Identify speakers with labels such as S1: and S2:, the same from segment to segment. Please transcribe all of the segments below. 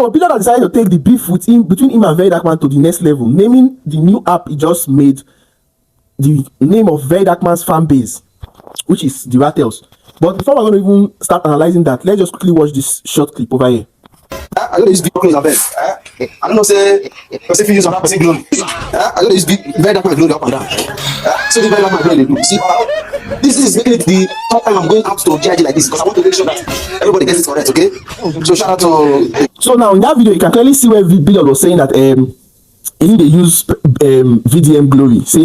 S1: So Blord has decided to take the beef between him and Verydarkman to the next level, naming the new app he just made the name of Verydarkman's fan base, which is the Ratels. But before we're going to even start analyzing that, let's just quickly watch this short clip over here.
S2: I don't use big clothes and best. I don't know say if you use another person glory. I don't use Verydarkman glory up and down. So this Verydarkman glory they do. See, this is making it the third time I'm going out to judge like this because I want to make sure that everybody gets it correct. Okay. So shout out to.
S1: So now in that video, you can clearly see where Blord was saying that he they use VDM glory. Say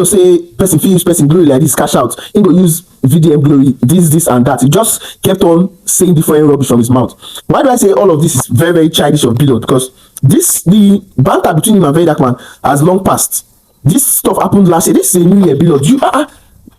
S1: say person fit use person glory like this cash out. He go use VDM glory, this and that. He just kept on saying different rubbish from his mouth. Why do I say all of this is very, very childish of Blord? Because the banter between him and Verydarkman has long passed. This stuff happened last year. This is a new year, Blord.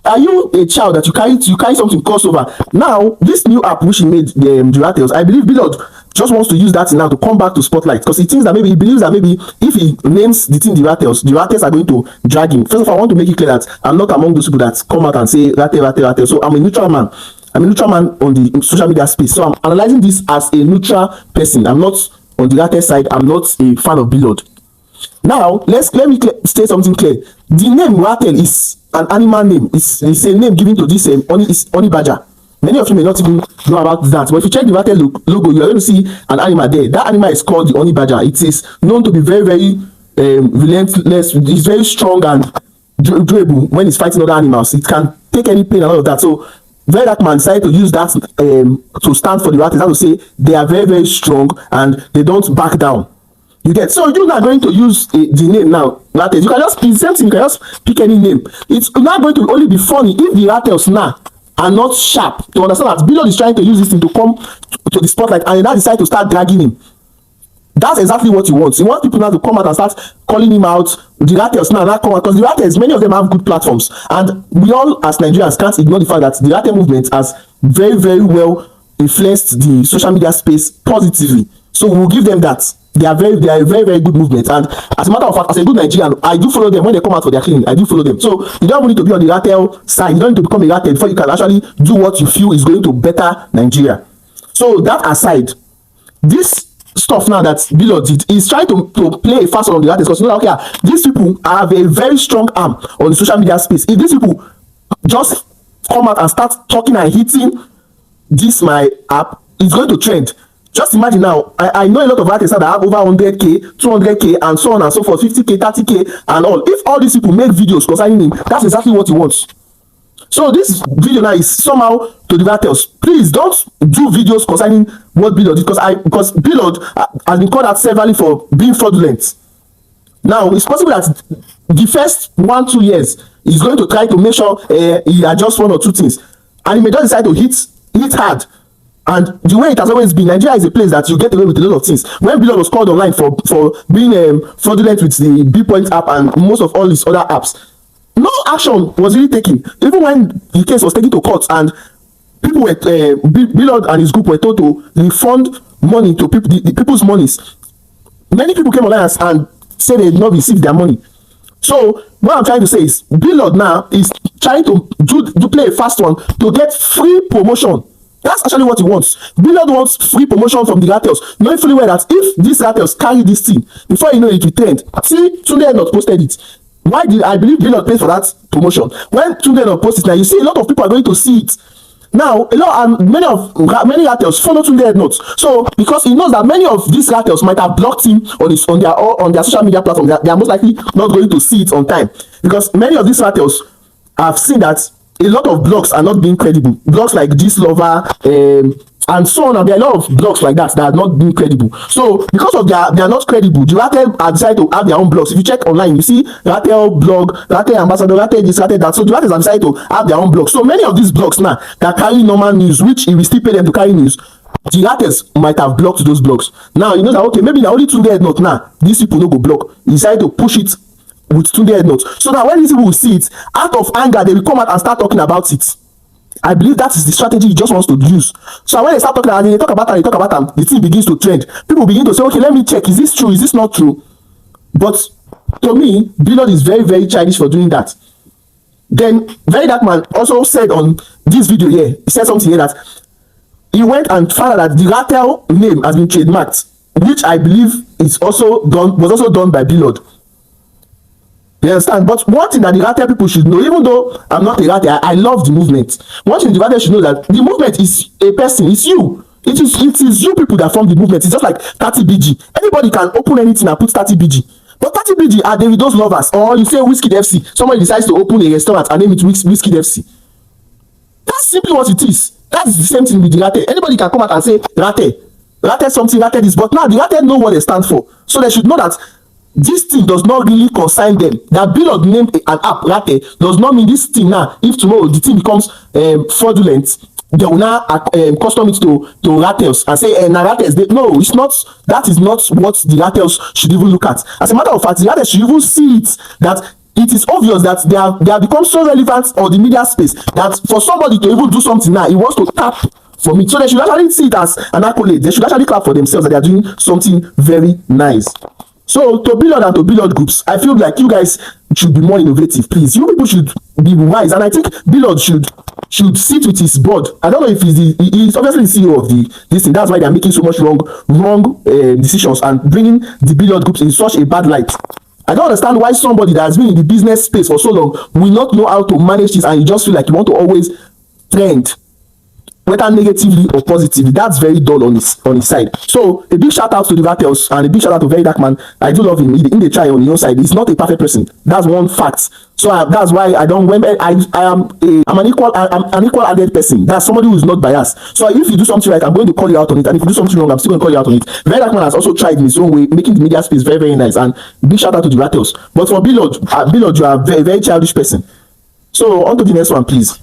S1: Are you a child that you carry something crossover? Now, this new app which he made, the Ratels, I believe Blord just wants to use that now to come back to spotlight because he thinks that he believes that maybe if he names the thing the Ratels are going to drag him. First of all, I want to make it clear that I'm not among those people that come out and say Ratel. So I'm a neutral man. I'm a neutral man on the social media space. So I'm analyzing this as a neutral person. I'm not on the Ratel side. I'm not a fan of Blord. Now, let me state something clear. The name Ratel is an animal name. It's a name given to this honey badger. Many of you may not even know about that, but if you check the Ratel logo, you are going to see an animal there. That animal is called the honey badger. It is known to be very, very relentless. It's very strong and durable when it's fighting other animals. It can take any pain and all of that. So Verydarkman decided to use that to stand for the Ratels. That to say they are very, very strong and they don't back down. You get, so you're not going to use the name now Ratels. You can just, it's the same thing, you can just pick any name. It's not going to only be funny if the Ratels now are not sharp to understand that Blord is trying to use this thing to come to the spotlight and now decide to start dragging him. That's exactly what he wants. He wants people now to come out and start calling him out. The Ratels now come out because the Ratels, many of them have good platforms, and we all as Nigerians can't ignore the fact that the Ratel movement has very, very well influenced the social media space positively. So we will give them that. They are a very, very good movement, and as a matter of fact, as a good Nigerian, I do follow them when they come out for their cleaning. I do follow them. So you don't need to be on the Ratel side. You don't need to become a Ratel before you can actually do what you feel is going to better Nigeria. So that aside, this stuff now that Blord did is trying to play fast on the Ratels because okay, these people have a very strong arm on the social media space. If these people just come out and start talking and hitting this my app, it's going to trend. Just imagine now, I know a lot of artists that have over 100k, 200k, and so on and so forth, 50k, 30k, and all. If all these people make videos concerning him, that's exactly what he wants. So this video now is somehow to the Ratels. Please don't do videos concerning what Blord did because Blord has been called out severally for being fraudulent. Now it's possible that the first 1-2 years he's going to try to make sure he adjusts one or two things, and he may just decide to hit hard. And the way it has always been, Nigeria is a place that you get away with a lot of things. When Blord was called online for being fraudulent with the B-Point app and most of all these other apps, no action was really taken. Even when the case was taken to court and people were Blord and his group were told to refund money to people, the people's monies, many people came online and said they did not receive their money. So what I'm trying to say is Blord now is trying to play a fast one to get free promotion. That's actually what he wants. Blord wants free promotion from the Ratels, knowing fully well that if these Ratels carry this thing, before you know it will trend. See, Tunde not posted it. Why did I believe Blord paid for that promotion? When Tunde not posted it, now you see a lot of people are going to see it. Now, many Ratels follow Tunde not. So because he knows that many of these Ratels might have blocked him on their social media platform, they are most likely not going to see it on time. Because many of these Ratels have seen that a lot of blogs are not being credible. Blogs like This Lover and so on, and there are a lot of blogs like that are not being credible. So because of they are not credible, the Ratel have decided to have their own blogs. If you check online, you see Ratel blog, Ratel ambassador, Ratel this, Ratel that. So the Ratels have decided to have their own blogs. So many of these blogs now that carry normal news, which if we still pay them to carry news, the Ratels might have blocked those blogs. Now you know that okay, maybe now only Tunde not now. These people no go block. He decided to push it with Tunde notes. So now when these people will see it, out of anger, they will come out and start talking about it. I believe that is the strategy he just wants to use. So when they start talking and they talk about them, the thing begins to trend. People begin to say, okay, let me check, is this true, is this not true? But to me, Blord is very, very childish for doing that. Then Verydarkman also said on this video here, he said something here that he went and found out that the Ratel name has been trademarked. which I believe is also done, was also done by Blord. You understand? But one thing that the Ratel people should know, even though I'm not a Ratel, I love the movement. One thing the Ratel should know, that the movement is a person, it's you. It is you people that form the movement. It's just like 30BG. Anybody can open anything and put 30BG. But 30BG are those lovers. Or you say Whiskey FC, somebody decides to open a restaurant and name it Whiskey FC. That's simply what it is. That's the same thing with the Ratel. Anybody can come out and say Ratel. Ratel something, Ratel this. But now the Ratel know what they stand for. So they should know that this thing does not really concern them. That Blord named an app Ratel does not mean this thing now, if tomorrow the thing becomes fraudulent, they will now custom it to Ratels and say Ratels. No, it's not. That is not what the Ratels should even look at. As a matter of fact, the Ratels should even see it, that it is obvious that they have become so relevant on the media space that for somebody to even do something now, he wants to tap from it. So they should actually see it as an accolade. They should actually clap for themselves that they are doing something very nice. So to Blord and to Blord groups, I feel like you guys should be more innovative, please. You people should be wise, and I think Blord should sit with his board. I don't know if he's obviously the CEO of this thing. That's why they are making so much wrong decisions and bringing the Blord groups in such a bad light. I don't understand why somebody that has been in the business space for so long will not know how to manage this, and you just feel like you want to always trend, whether negatively or positively. That's very dull on his side. So a big shout out to the Ratels and a big shout out to Verydarkman. I do love him. In the try on your side, he's not a perfect person. That's one fact. So that's why I don't. When I'm an equal-handed person. That's somebody who is not biased. So if you do something right, I'm going to call you out on it, and if you do something wrong, I'm still going to call you out on it. Verydarkman has also tried in his own way, making the media space very, very nice. And big shout out to the Ratels. But for Blord, you are a very, very childish person. So on to the next one, please.